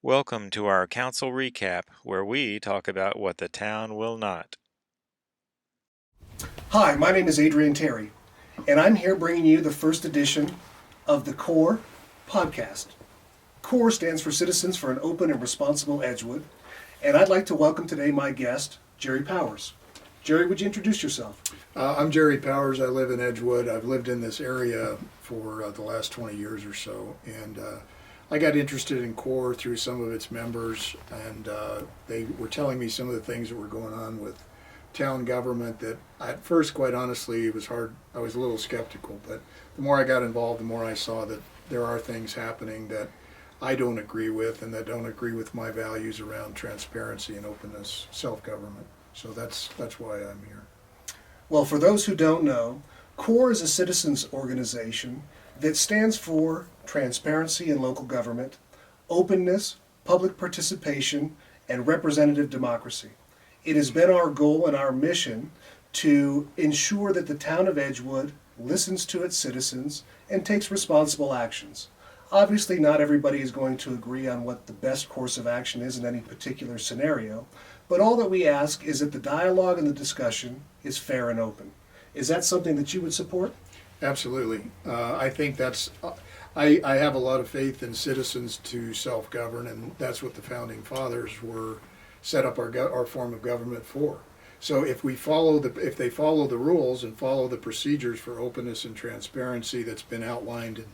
Welcome to our council recap, where we talk about what the town will not. Hi, my name is Adrian Terry, and I'm here bringing you the first edition of the CORE podcast. CORE stands for Citizens for an Open and Responsible Edgewood, and I'd like to welcome today my guest, Jerry Powers. Jerry, would you introduce yourself? I'm Jerry Powers. I live in Edgewood. I've lived in this area for the last 20 years or so, and I got interested in CORE through some of its members, and they were telling me some of the things that were going on with town government that at first, quite honestly, it was hard. I was a little skeptical, but the more I got involved, the more I saw that there are things happening that I don't agree with and that don't agree with my values around transparency and openness, self-government. So that's why I'm here. Well, for those who don't know, CORE is a citizens organization that stands for transparency in local government, openness, public participation, and representative democracy. It has been our goal and our mission to ensure that the town of Edgewood listens to its citizens and takes responsible actions. Obviously, not everybody is going to agree on what the best course of action is in any particular scenario, but all that we ask is that the dialogue and the discussion is fair and open. Is that something that you would support? Absolutely. I think I have a lot of faith in citizens to self-govern, and that's what the founding fathers were set up our form of government for. So if they follow the rules and follow the procedures for openness and transparency that's been outlined in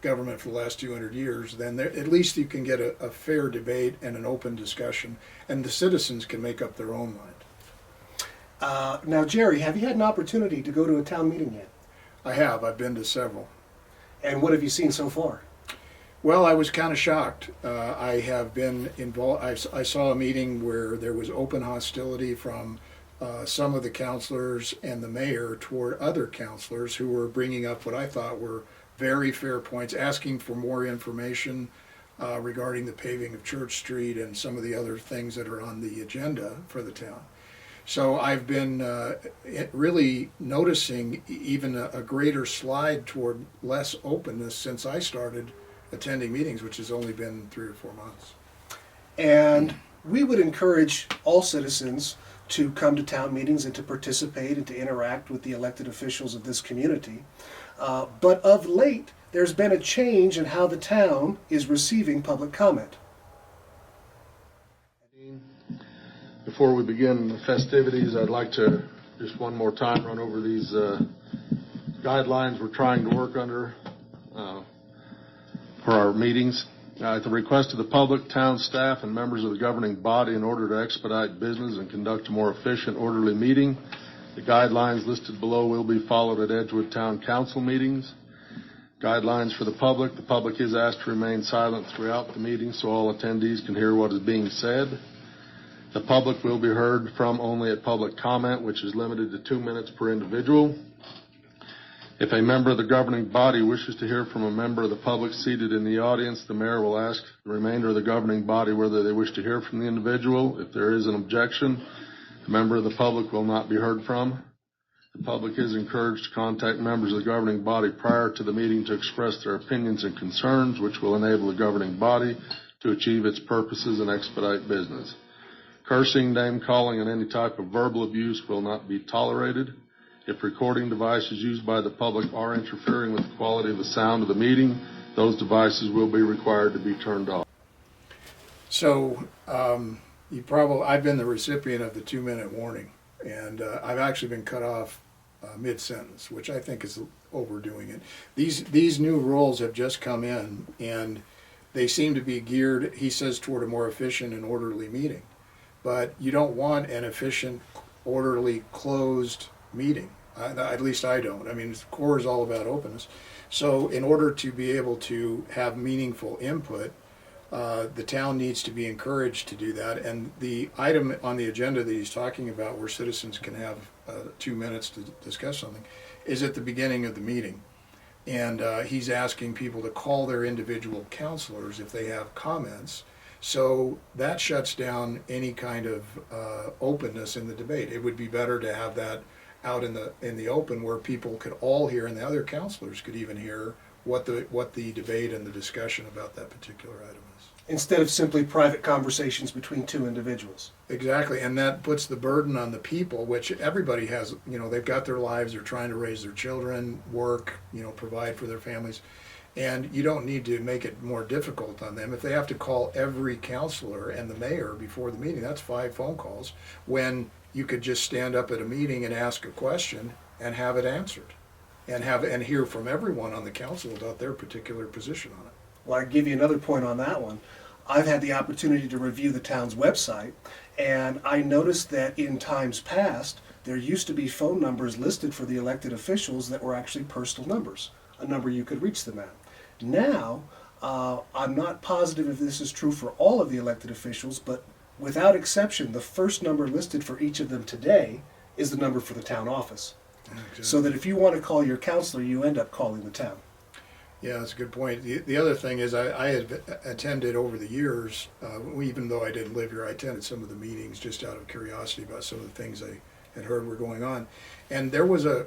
government for the last 200 years, then at least you can get a fair debate and an open discussion, and the citizens can make up their own mind. Now, Jerry, have you had an opportunity to go to a town meeting yet? I have. I've been to several. And what have you seen so far? Well, I was kind of shocked. I have been involved. I saw a meeting where there was open hostility from some of the counselors and the mayor toward other counselors who were bringing up what I thought were very fair points, asking for more information regarding the paving of Church Street and some of the other things that are on the agenda for the town. So I've been really noticing even a greater slide toward less openness since I started attending meetings, which has only been 3 or 4 months. And we would encourage all citizens to come to town meetings and to participate and to interact with the elected officials of this community. But of late, there's been a change in how the town is receiving public comment. Before we begin the festivities, I'd like to just one more time run over these guidelines we're trying to work under for our meetings. At the request of the public, town staff, and members of the governing body, in order to expedite business and conduct a more efficient, orderly meeting, the guidelines listed below will be followed at Edgewood Town Council meetings. Guidelines for the public is asked to remain silent throughout the meeting so all attendees can hear what is being said. The public will be heard from only at public comment, which is limited to 2 minutes per individual. If a member of the governing body wishes to hear from a member of the public seated in the audience, the mayor will ask the remainder of the governing body whether they wish to hear from the individual. If there is an objection, the member of the public will not be heard from. The public is encouraged to contact members of the governing body prior to the meeting to express their opinions and concerns, which will enable the governing body to achieve its purposes and expedite business. Cursing, name-calling, and any type of verbal abuse will not be tolerated. If recording devices used by the public are interfering with the quality of the sound of the meeting, those devices will be required to be turned off. So I've been the recipient of the 2-minute warning, and I've actually been cut off mid-sentence, which I think is overdoing it. These new rules have just come in, and they seem to be geared, he says, toward a more efficient and orderly meeting. But you don't want an efficient, orderly, closed meeting. At least I don't. I mean, CORE is all about openness. So in order to be able to have meaningful input, the town needs to be encouraged to do that. And the item on the agenda that he's talking about, where citizens can have 2 minutes to discuss something, is at the beginning of the meeting. And he's asking people to call their individual counselors if they have comments. So that shuts down any kind of openness in the debate. It would be better to have that out in the open where people could all hear, and the other counselors could even hear what the debate and the discussion about that particular item is. instead of simply private conversations between two individuals. Exactly, and that puts the burden on the people, which everybody has, they've got their lives, they're trying to raise their children, work, provide for their families. And you don't need to make it more difficult on them. If they have to call every counselor and the mayor before the meeting, that's 5 phone calls, when you could just stand up at a meeting and ask a question and have it answered. And hear from everyone on the council about their particular position on it. Well, I'll give you another point on that one. I've had the opportunity to review the town's website, and I noticed that in times past, there used to be phone numbers listed for the elected officials that were actually personal numbers, a number you could reach them at. Now, I'm not positive if this is true for all of the elected officials, but without exception, the first number listed for each of them today is the number for the town office. Exactly. So that if you want to call your counselor, you end up calling the town. Yeah, that's a good point. The other thing is I had attended over the years, even though I didn't live here, I attended some of the meetings just out of curiosity about some of the things I had heard were going on. And there was a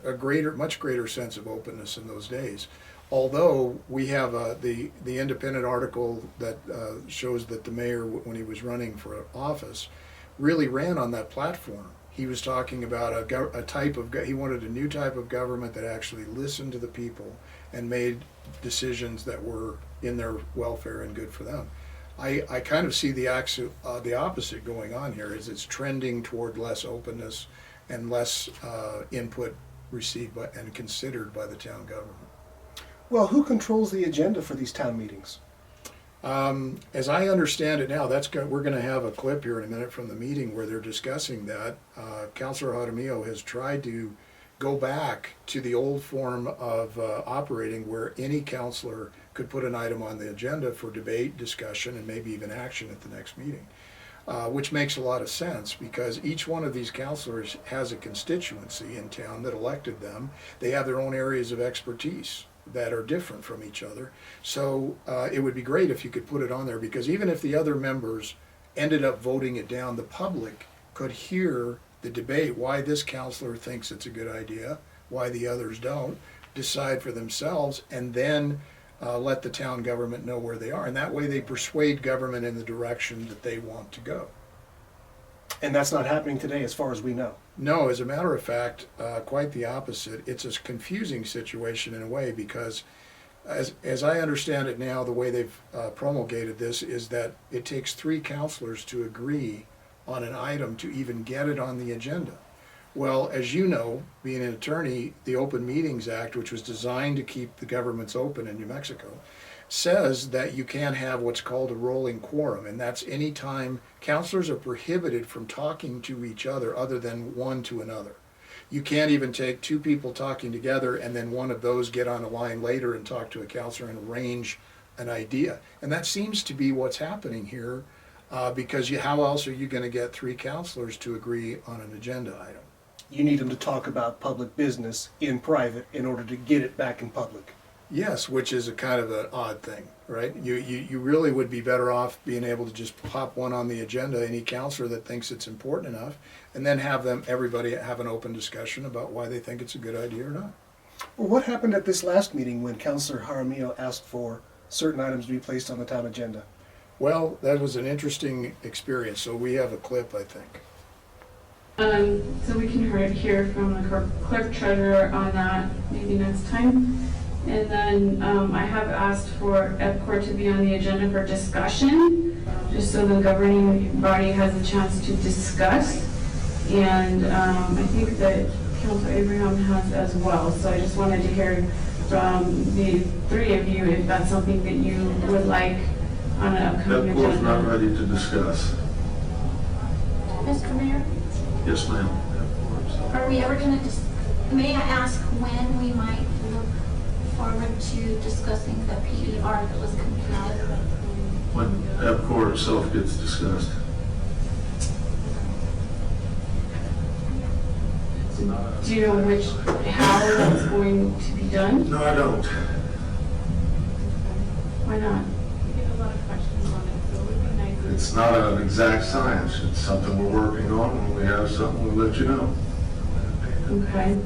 much greater sense of openness in those days. Although we have the independent article that shows that the mayor, when he was running for office, really ran on that platform. He was talking about he wanted a new type of government that actually listened to the people and made decisions that were in their welfare and good for them. I kind of see the opposite going on here, is it's trending toward less openness and less input received and considered by the town government. Well, who controls the agenda for these town meetings? As I understand it now, we're going to have a clip here in a minute from the meeting where they're discussing that. Councilor Jaramillo has tried to go back to the old form of operating, where any councilor could put an item on the agenda for debate, discussion, and maybe even action at the next meeting, which makes a lot of sense because each one of these councilors has a constituency in town that elected them. They have their own areas of expertise that are different from each other. So it would be great if you could put it on there, because even if the other members ended up voting it down, the public could hear the debate, why this counselor thinks it's a good idea, why the others don't, decide for themselves, and then let the town government know where they are. And that way they persuade government in the direction that they want to go. And that's not happening today as far as we know. No, as a matter of fact, quite the opposite. It's a confusing situation in a way, because as I understand it now, the way they've promulgated this is that it takes 3 counselors to agree on an item to even get it on the agenda. Well, as you know, being an attorney, the Open Meetings Act, which was designed to keep the governments open in New Mexico, says that you can't have what's called a rolling quorum, and that's any time counselors are prohibited from talking to each other than one to another. You can't even take 2 people talking together and then one of those get on a line later and talk to a counselor and arrange an idea. And that seems to be what's happening here, because how else are you going to get 3 counselors to agree on an agenda item? You need them to talk about public business in private in order to get it back in public. Yes, which is a kind of an odd thing, right? You really would be better off being able to just pop one on the agenda, any counselor that thinks it's important enough, and then everybody have an open discussion about why they think it's a good idea or not. Well, what happened at this last meeting when Councilor Jaramillo asked for certain items to be placed on the town agenda? Well, that was an interesting experience, so we have a clip, I think. So we can hear from the clerk treasurer on that maybe next time. And then I have asked for EPCOR to be on the agenda for discussion, just so the governing body has a chance to discuss. And I think that Councilor Abraham has as well. So I just wanted to hear from the 3 of you if that's something that you would like on an upcoming agenda. EPCOR's not ready to discuss. Mr. Mayor, Yes, ma'am. are we ever going to, may I ask when we might look forward to discussing the PER that was completed? When EPCOR itself gets discussed. Do you know how that's going to be done? No, I don't. Why not? It's not an exact science. It's something we're working on. When we have something, we'll let you know. Okay.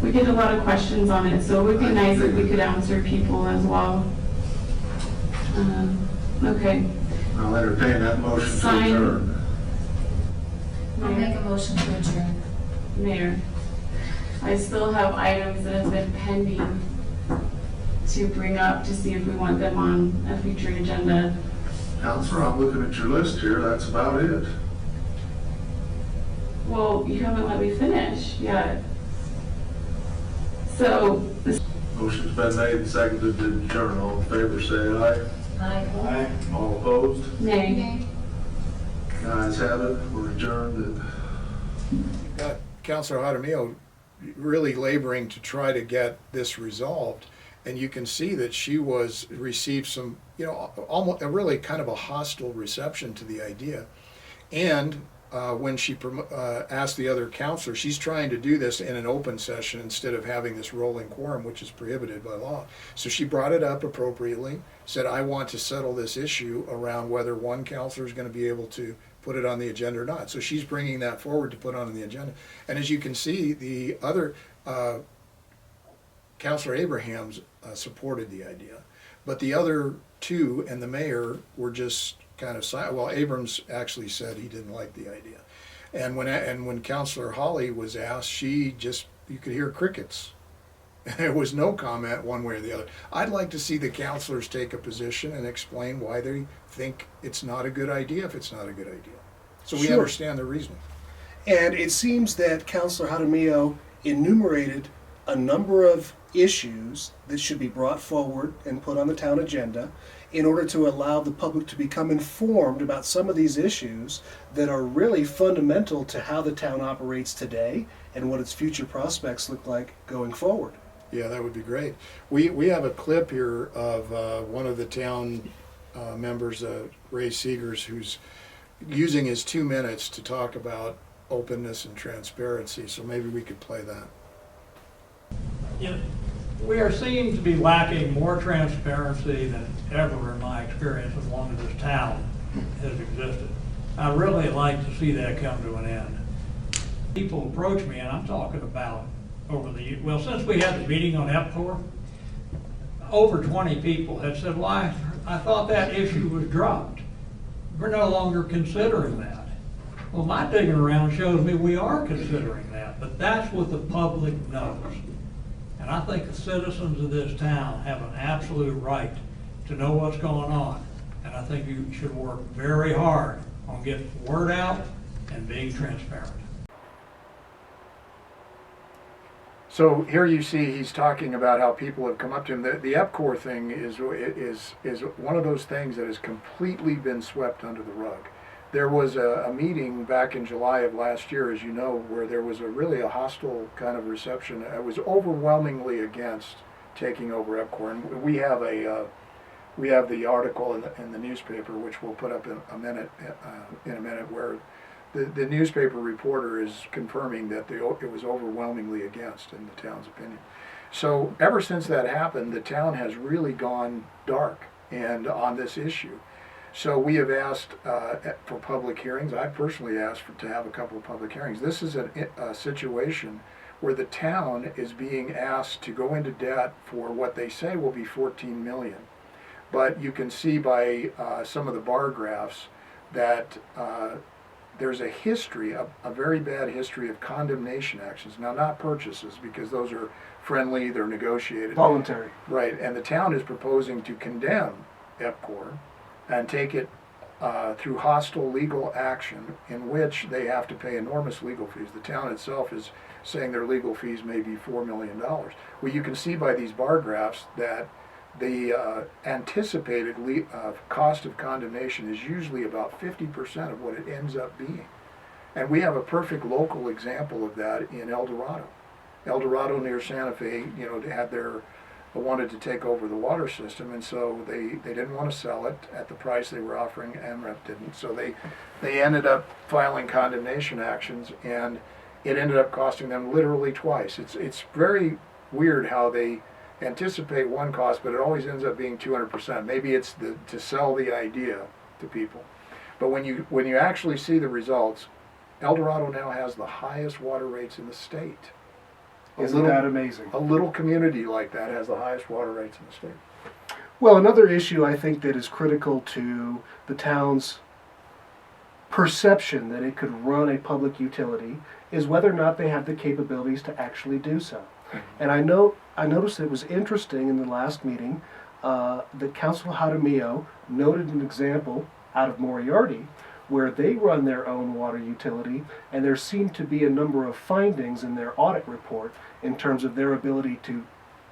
We get a lot of questions on it, so it would be nice if we could answer people as well. Okay. I'll entertain that motion to Sign. adjourn. I'll make a motion to adjourn. Mayor, I still have items that have been pending to bring up to see if we want them on a future agenda. Counselor, I'm looking at your list here, that's about it. Well, you haven't let me finish yet. So, Motion's been made and seconded to adjourn. All in favor, say aye. Aye. All opposed? nay. Ayes have it, we're adjourned at Councilor Jaramillo really laboring to try to get this resolved, and you can see that she received some, almost a really kind of a hostile reception to the idea. And when she asked the other counselor, she's trying to do this in an open session instead of having this rolling quorum, which is prohibited by law. So she brought it up appropriately, said, I want to settle this issue around whether one counselor is going to be able to put it on the agenda or not. So she's bringing that forward to put on the agenda. And as you can see, the other, Counselor Abrahams supported the idea. But the other two and the mayor were just kind of silent. Well, Abrams actually said he didn't like the idea. And when Counselor Hawley was asked, you could hear crickets. There was no comment one way or the other. I'd like to see the counselors take a position and explain why they think it's not a good idea if it's not a good idea. So we Sure. understand the reasoning. And it seems that Councilor Jaramillo enumerated a number of issues that should be brought forward and put on the town agenda in order to allow the public to become informed about some of these issues that are really fundamental to how the town operates today and what its future prospects look like going forward. Yeah, that would be great. We have a clip here of one of the town members, Ray Seegers, who's using his 2 minutes to talk about openness and transparency. So maybe we could play that. Yeah, we are seen to be lacking more transparency than ever in my experience as long as this town has existed. I'd really like to see that come to an end. People approach me, and I'm talking about since we had the meeting on EPCOR, over 20 people have said, well, I thought that issue was dropped. We're no longer considering that. Well, my digging around shows me we are considering that, but that's what the public knows. And I think the citizens of this town have an absolute right to know what's going on. And I think you should work very hard on getting the word out and being transparent. So here you see he's talking about how people have come up to him. The EPCOR thing is one of those things that has completely been swept under the rug. There was a meeting back in July of last year, as you know, where there was really a hostile kind of reception. It was overwhelmingly against taking over EPCOR, and we have the article in the newspaper, which we'll put up in a minute, where the newspaper reporter is confirming that it was overwhelmingly against, in the town's opinion. So ever since that happened, the town has really gone dark and on this issue. So we have asked for public hearings. I personally asked to have a couple of public hearings. This is a situation where the town is being asked to go into debt for what they say will be $14 million. But you can see by some of the bar graphs that there's a history, a very bad history of condemnation actions. Now, not purchases, because those are friendly, they're negotiated. Voluntary. Right, and the town is proposing to condemn EPCOR and take it through hostile legal action in which they have to pay enormous legal fees. The town itself is saying their legal fees may be $4 million. Well, you can see by these bar graphs that the anticipated cost of condemnation is usually about 50% of what it ends up being. And we have a perfect local example of that in El Dorado. El Dorado near Santa Fe, wanted to take over the water system, and so they didn't want to sell it at the price they were offering. MREP didn't, so they ended up filing condemnation actions, and it ended up costing them literally twice. It's very weird how they anticipate one cost, but it always ends up being 200%. Maybe it's to sell the idea to people. But when you actually see the results, El Dorado now has the highest water rates in the state. Isn't that amazing? A little community like that has the highest water rates in the state. Well, another issue I think that is critical to the town's perception that it could run a public utility is whether or not they have the capabilities to actually do so. And I noticed it was interesting in the last meeting that Councilor Jaramillo noted an example out of Moriarty where they run their own water utility, and there seemed to be a number of findings in their audit report in terms of their ability to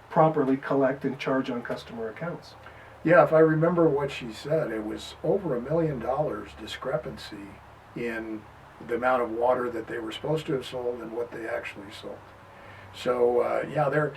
properly collect and charge on customer accounts. Yeah, if I remember what she said, it was over $1 million discrepancy in the amount of water that they were supposed to have sold and what they actually sold. So yeah,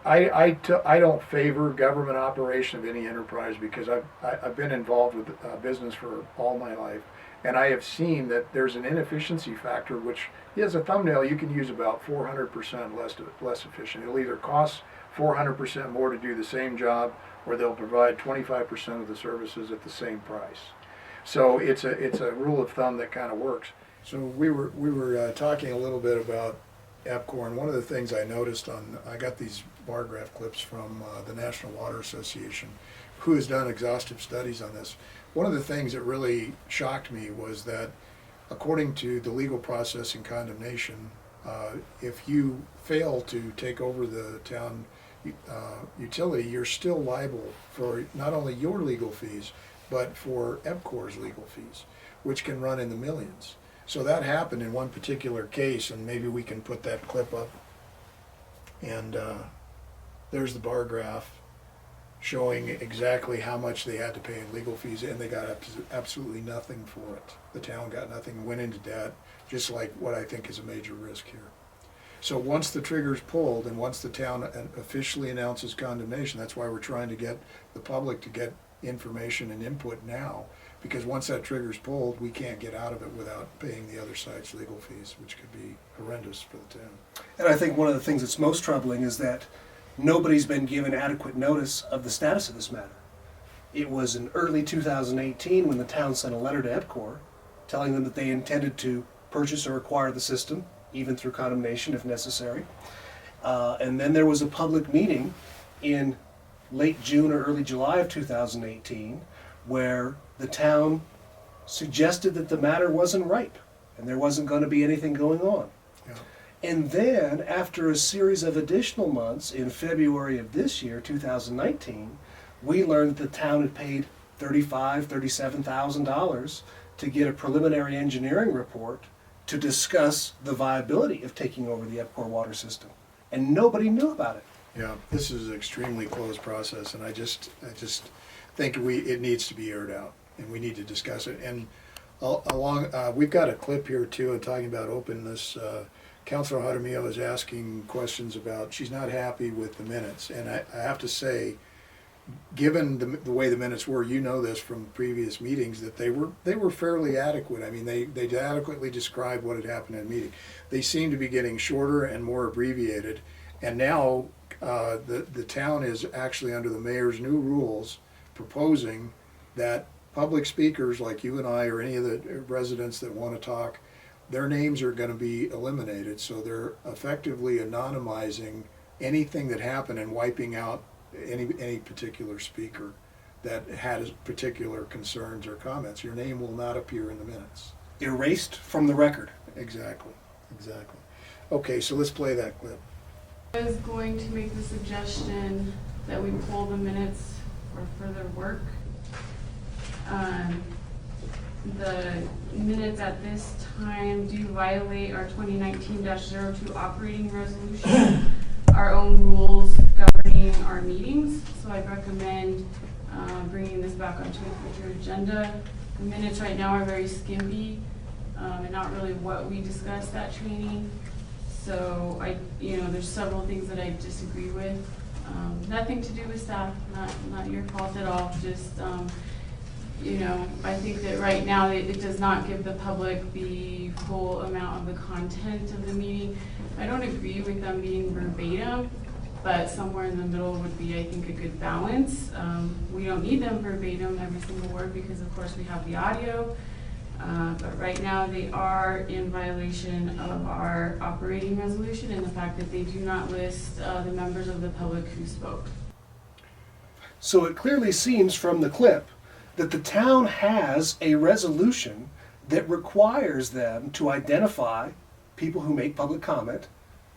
I don't favor government operation of any enterprise because I've been involved with business for all my life, and I have seen that there's an inefficiency factor which, as a thumbnail, you can use about 400% less efficient. It'll either cost 400% more to do the same job, or they'll provide 25% of the services at the same price. So it's a rule of thumb that kind of works. So we were talking a little bit about EPCOR, and one of the things I noticed I got these bar graph clips from the National Water Association, who has done exhaustive studies on this. One of the things that really shocked me was that according to the legal process in condemnation, if you fail to take over the town utility, you're still liable for not only your legal fees, but for EPCOR's legal fees, which can run in the millions. So that happened in one particular case, and maybe we can put that clip up. And there's the bar graph showing exactly how much they had to pay in legal fees, and they got absolutely nothing for it. The town got nothing, went into debt, just like what I think is a major risk here. So once the trigger's pulled, and once the town officially announces condemnation, that's why we're trying to get the public to get information and input now, because once that trigger's pulled, we can't get out of it without paying the other side's legal fees, which could be horrendous for the town. And I think one of the things that's most troubling is that nobody's been given adequate notice of the status of this matter. It was in early 2018 when the town sent a letter to EPCOR telling them that they intended to purchase or acquire the system, even through condemnation if necessary. And then there was a public meeting in late June or early July of 2018 where the town suggested that the matter wasn't ripe and there wasn't going to be anything going on. Yeah. And then after a series of additional months in February of this year, 2019, we learned that the town had paid $35,000, $37,000 to get a preliminary engineering report to discuss the viability of taking over the EPCOR water system. And nobody knew about it. Yeah, this is an extremely closed process, and I just think it needs to be aired out, and we need to discuss it. And we've got a clip here too, talking about openness. Councilor Jaramillo is asking questions about, she's not happy with the minutes, and I have to say, given the way the minutes were, you know this from previous meetings, that they were fairly adequate. I mean, they adequately described what had happened in a meeting. They seem to be getting shorter and more abbreviated, and now the town is actually under the mayor's new rules proposing that public speakers like you and I or any of the residents that want to talk, their names are going to be eliminated. So they're effectively anonymizing anything that happened and wiping out any particular speaker that had particular concerns or comments. Your name will not appear in the minutes. Erased from the record. Exactly. Okay, so let's play that clip. I was going to make the suggestion that we pull the minutes for further work. The minutes at this time do violate our 2019-02 operating resolution, our own rules governing our meetings, so I recommend bringing this back onto a future agenda. The minutes right now are very skimpy and not really what we discussed at training. So there's several things that I disagree with. Nothing to do with staff, not your fault at all. Just I think that right now it does not give the public the full amount of the content of the meeting. I don't agree with them being verbatim, but somewhere in the middle would be, I think, a good balance. We don't need them verbatim, every single word, because of course we have the audio. But right now they are in violation of our operating resolution and the fact that they do not list the members of the public who spoke. So it clearly seems from the clip that the town has a resolution that requires them to identify people who make public comment,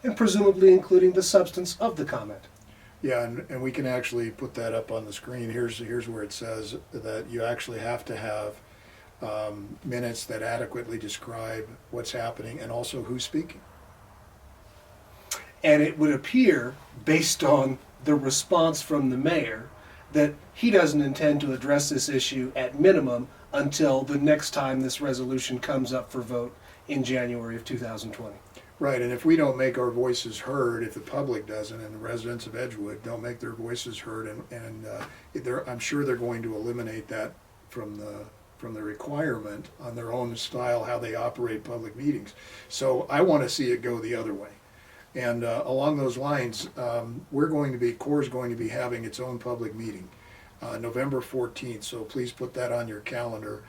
and presumably including the substance of the comment. Yeah, and we can actually put that up on the screen. Here's where it says that you actually have to have minutes that adequately describe what's happening and also who's speaking. And it would appear, based on the response from the mayor, that he doesn't intend to address this issue at minimum until the next time this resolution comes up for vote in January of 2020. Right, and if we don't make our voices heard, if the public doesn't, and the residents of Edgewood don't make their voices heard, I'm sure they're going to eliminate that from the requirement on their own style, how they operate public meetings. So I want to see it go the other way. And along those lines, CORE is going to be having its own public meeting, November 14th, so please put that on your calendar.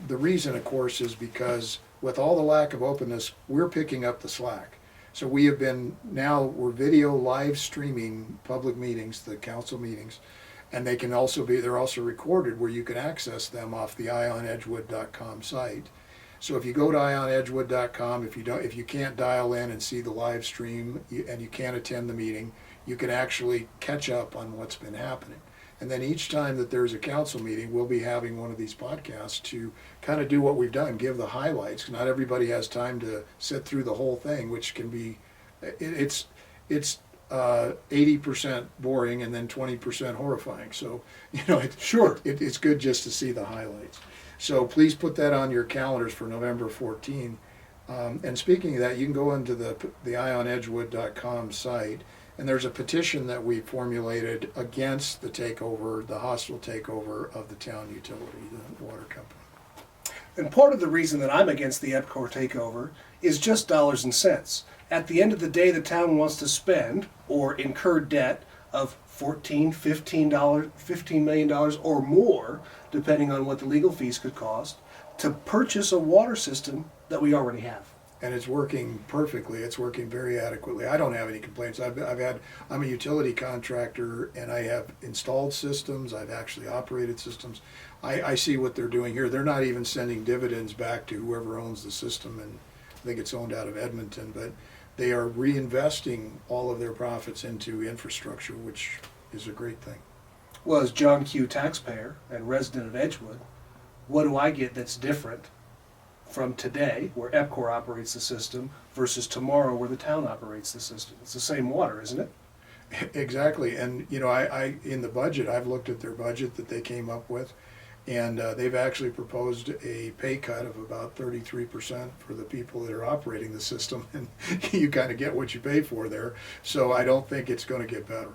The reason, of course, is because with all the lack of openness, we're picking up the slack. So we're video live streaming public meetings, the council meetings, and they're also recorded where you can access them off the eyeonedgewood.com site. So if you go to eyeonedgewood.com, if you can't dial in and see the live stream and you can't attend the meeting, you can actually catch up on what's been happening. And then each time that there's a council meeting, we'll be having one of these podcasts to kind of do what we've done, give the highlights. Not everybody has time to sit through the whole thing, which can be, it's 80% boring and then 20% horrifying. So, it's good just to see the highlights. So please put that on your calendars for November 14. And speaking of that, you can go into the eyeonedgewood.com site, and there's a petition that we formulated against the hostile takeover of the town utility, the water company. And part of the reason that I'm against the EPCOR takeover is just dollars and cents. At the end of the day, the town wants to spend or incur debt of $14, $15 million or more, depending on what the legal fees could cost, to purchase a water system that we already have. And it's working perfectly. It's working very adequately. I don't have any complaints. I'm a utility contractor, and I have installed systems. I've actually operated systems. I see what they're doing here. They're not even sending dividends back to whoever owns the system, and I think it's owned out of Edmonton, but they are reinvesting all of their profits into infrastructure, which is a great thing. Well, as John Q. taxpayer and resident of Edgewood, what do I get that's different from today, where EPCOR operates the system, versus tomorrow, where the town operates the system? It's the same water, isn't it? Exactly. And, I in the budget, I've looked at their budget that they came up with, and they've actually proposed a pay cut of about 33% for the people that are operating the system, and you kind of get what you pay for there. So I don't think it's going to get better.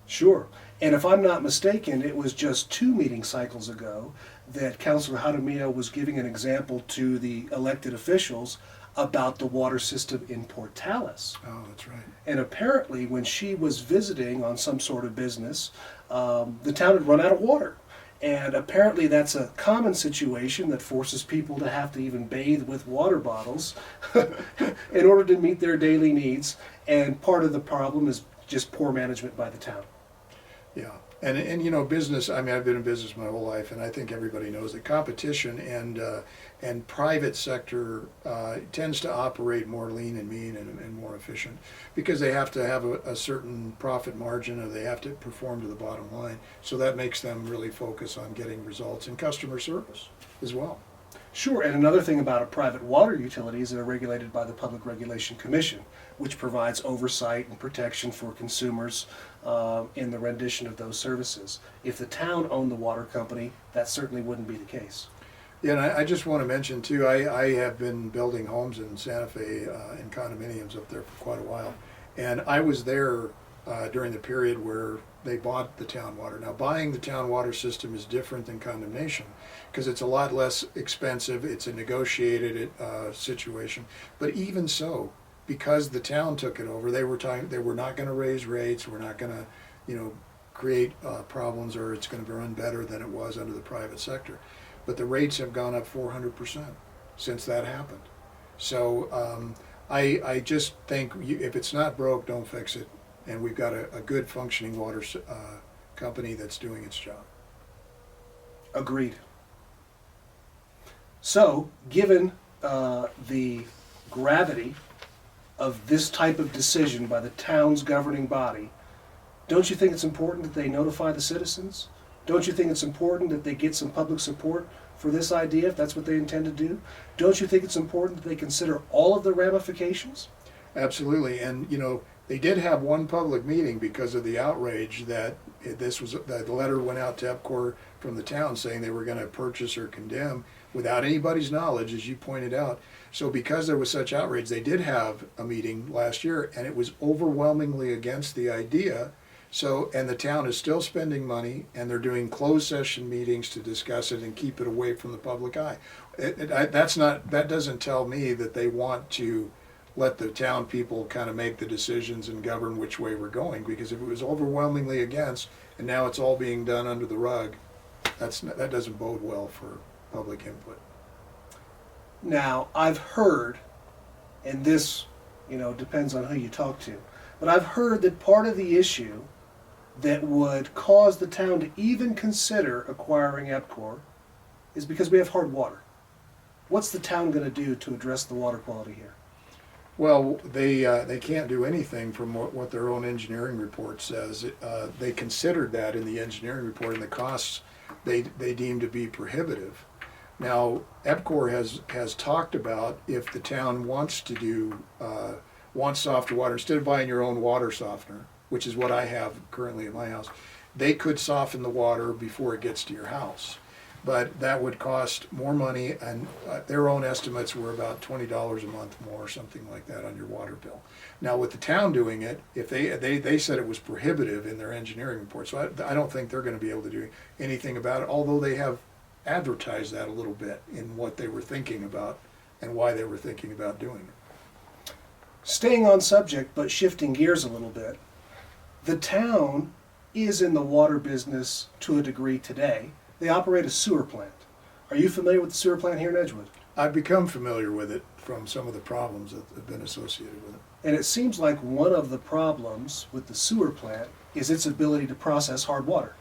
Sure. And if I'm not mistaken, it was just 2 meeting cycles ago that Councilor Jaramillo was giving an example to the elected officials about the water system in Portales. Oh, that's right. And apparently when she was visiting on some sort of business, the town had run out of water. And apparently that's a common situation that forces people to have to even bathe with water bottles in order to meet their daily needs. And part of the problem is just poor management by the town. Yeah, and business. I mean, I've been in business my whole life, and I think everybody knows that competition and private sector tends to operate more lean and mean and more efficient because they have to have a certain profit margin, or they have to perform to the bottom line. So that makes them really focus on getting results and customer service as well. Sure, and another thing about a private water utility is they're regulated by the Public Regulation Commission, which provides oversight and protection for consumers in the rendition of those services. If the town owned the water company, that certainly wouldn't be the case. Yeah, and I just want to mention too, I have been building homes in Santa Fe in condominiums up there for quite a while, and I was there during the period where they bought the town water. Now, buying the town water system is different than condemnation because it's a lot less expensive. It's a negotiated situation. But even so, because the town took it over, they were not going to raise rates. We're not going to, create problems, or it's going to run better than it was under the private sector. But the rates have gone up 400% since that happened. So I just think if it's not broke, don't fix it. And we've got a good functioning water company that's doing its job. Agreed. So, given the gravity of this type of decision by the town's governing body, don't you think it's important that they notify the citizens? Don't you think it's important that they get some public support for this idea, if that's what they intend to do? Don't you think it's important that they consider all of the ramifications? Absolutely, and they did have one public meeting because of the outrage that the letter went out to EPCOR from the town saying they were going to purchase or condemn without anybody's knowledge, as you pointed out. So because there was such outrage, they did have a meeting last year, and it was overwhelmingly against the idea. So, and the town is still spending money, and they're doing closed session meetings to discuss it and keep it away from the public eye. That doesn't tell me that they want to let the town people kind of make the decisions and govern which way we're going, because if it was overwhelmingly against, and now it's all being done under the rug, that doesn't bode well for public input. Now, I've heard, and this, depends on who you talk to, but I've heard that part of the issue that would cause the town to even consider acquiring EPCOR is because we have hard water. What's the town going to do to address the water quality here? Well, they can't do anything from what their own engineering report says. They considered that in the engineering report, and the costs they deem to be prohibitive. Now, EPCOR has talked about if the town wants to do wants softer water, instead of buying your own water softener, which is what I have currently at my house, they could soften the water before it gets to your house. But that would cost more money, and their own estimates were about $20 a month more, or something like that, on your water bill. Now, with the town doing it, if they said it was prohibitive in their engineering report, so I don't think they're going to be able to do anything about it, although they have advertised that a little bit in what they were thinking about and why they were thinking about doing it. Staying on subject, but shifting gears a little bit, the town is in the water business to a degree today. They operate a sewer plant. Are you familiar with the sewer plant here in Edgewood? I've become familiar with it from some of the problems that have been associated with it. And it seems like one of the problems with the sewer plant is its ability to process hard water.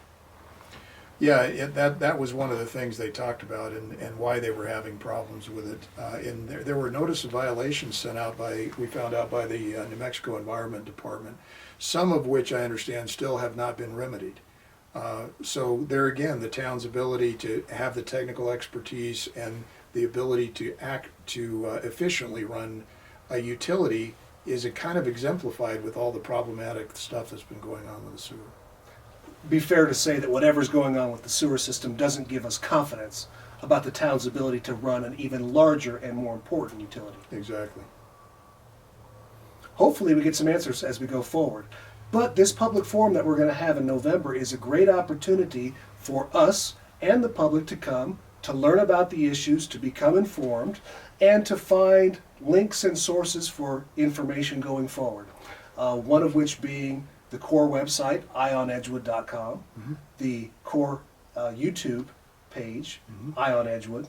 Yeah, that was one of the things they talked about, and why they were having problems with it. And there were notice of violations sent out we found out by the New Mexico Environment Department, some of which I understand still have not been remedied. So there again, the town's ability to have the technical expertise and the ability to efficiently run a utility is kind of exemplified with all the problematic stuff that's been going on with the sewer. Be fair to say that whatever's going on with the sewer system doesn't give us confidence about the town's ability to run an even larger and more important utility. Exactly. Hopefully we get some answers as we go forward. But this public forum that we're going to have in November is a great opportunity for us and the public to come, to learn about the issues, to become informed, and to find links and sources for information going forward. One of which being the CORE website, eyeonedgewood.com, the CORE YouTube page, Eye on Edgewood,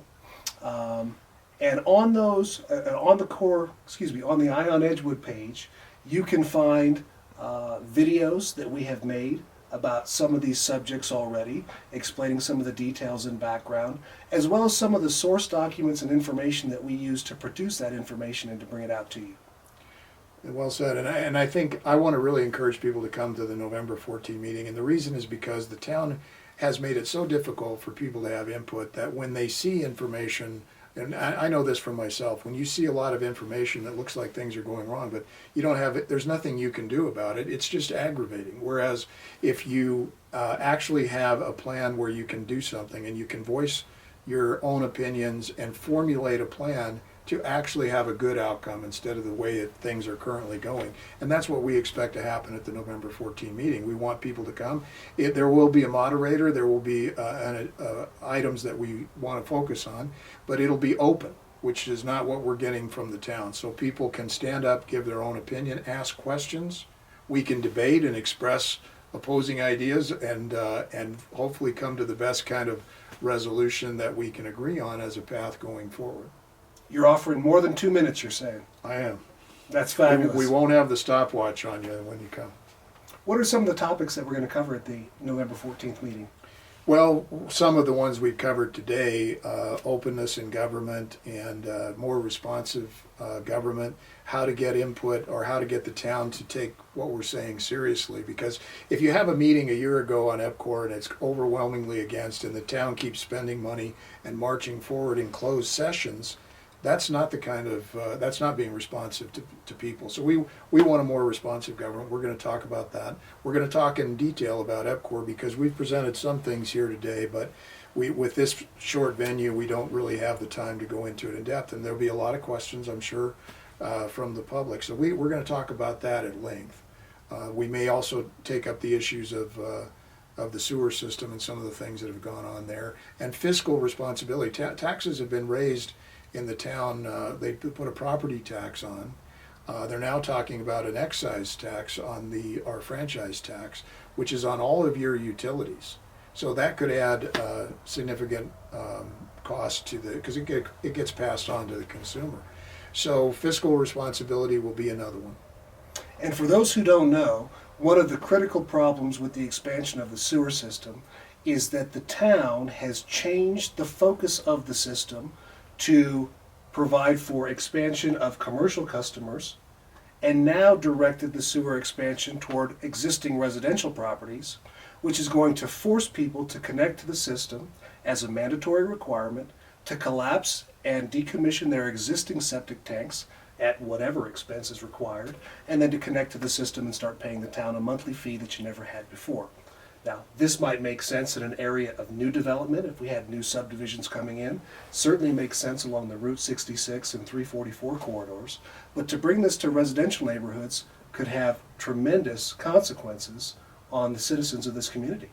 and on those, on the Eye on Edgewood page, you can find videos that we have made about some of these subjects already, explaining some of the details and background, as well as some of the source documents and information that we use to produce that information and to bring it out to you. Well said, and I think I want to really encourage people to come to the November 14 meeting, and the reason is because the town has made it so difficult for people to have input that when they see information, and I know this from myself, when you see a lot of information that looks like things are going wrong, but you don't have it, there's nothing you can do about it, it's just aggravating. Whereas if you actually have a plan where you can do something and you can voice your own opinions and formulate a plan to actually have a good outcome instead of the way that things are currently going. And that's what we expect to happen at the November 14 meeting. We want people to come. There will be a moderator, there will be items that we want to focus on, but it'll be open, which is not what we're getting from the town. So people can stand up, give their own opinion, ask questions. We can debate and express opposing ideas and hopefully come to the best kind of resolution that we can agree on as a path going forward. You're offering more than 2 minutes, you're saying. I am. That's fabulous. We won't have the stopwatch on you when you come. What are some of the topics that we're going to cover at the November 14th meeting? Well, some of the ones we've covered today, openness in government and more responsive government, how to get input or how to get the town to take what we're saying seriously. Because if you have a meeting a year ago on EPCOR and it's overwhelmingly against and the town keeps spending money and marching forward in closed sessions, that's not the kind of, that's not being responsive to people. So we want a more responsive government. We're going to talk about that. We're going to talk in detail about EPCOR because we've presented some things here today, but with this short venue, we don't really have the time to go into it in depth. And there'll be a lot of questions, I'm sure, from the public. So we're going to talk about that at length. We may also take up the issues of the sewer system and some of the things that have gone on there. And fiscal responsibility. Taxes have been raised in the town. They put a property tax on. They're now talking about an excise tax on our franchise tax, which is on all of your utilities. So that could add significant cost to because it gets passed on to the consumer. So fiscal responsibility will be another one. And for those who don't know, one of the critical problems with the expansion of the sewer system is that the town has changed the focus of the system to provide for expansion of commercial customers and now directed the sewer expansion toward existing residential properties, which is going to force people to connect to the system as a mandatory requirement, to collapse and decommission their existing septic tanks at whatever expense is required, and then to connect to the system and start paying the town a monthly fee that you never had before. Now, this might make sense in an area of new development if we had new subdivisions coming in. Certainly makes sense along the Route 66 and 344 corridors. But to bring this to residential neighborhoods could have tremendous consequences on the citizens of this community.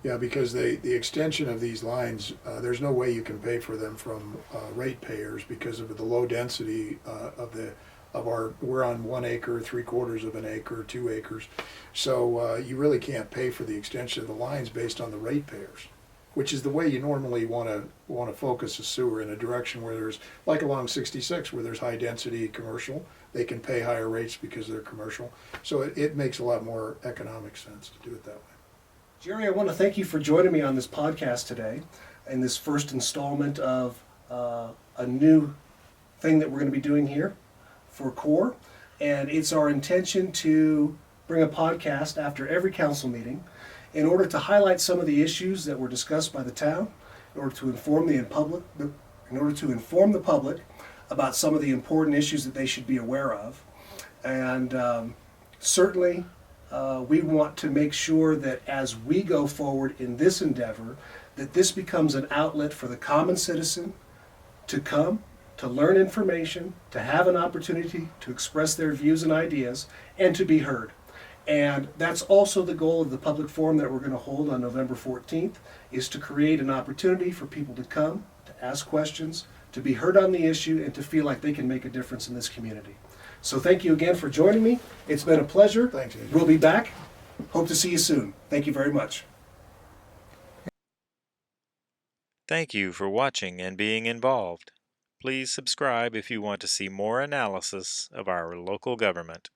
Yeah, because the extension of these lines, there's no way you can pay for them from ratepayers because of the low density we're on 1 acre, 3/4 of an acre, 2 acres. So you really can't pay for the extension of the lines based on the ratepayers, which is the way you normally want to focus a sewer in a direction where there's, like along 66, where there's high density commercial. They can pay higher rates because they're commercial. So it makes a lot more economic sense to do it that way. Jerry, I want to thank you for joining me on this podcast today in this first installment of a new thing that we're going to be doing here for CORE. And it's our intention to bring a podcast after every council meeting in order to highlight some of the issues that were discussed by the town, in order to inform the public about some of the important issues that they should be aware of. And certainly we want to make sure that as we go forward in this endeavor, that this becomes an outlet for the common citizen to come, to learn information, to have an opportunity to express their views and ideas, and to be heard. And that's also the goal of the public forum that we're going to hold on November 14th, is to create an opportunity for people to come, to ask questions, to be heard on the issue, and to feel like they can make a difference in this community. So thank you again for joining me. It's been a pleasure. Thanks, Adrian. We'll be back. Hope to see you soon. Thank you very much. Thank you for watching and being involved. Please subscribe if you want to see more analysis of our local government.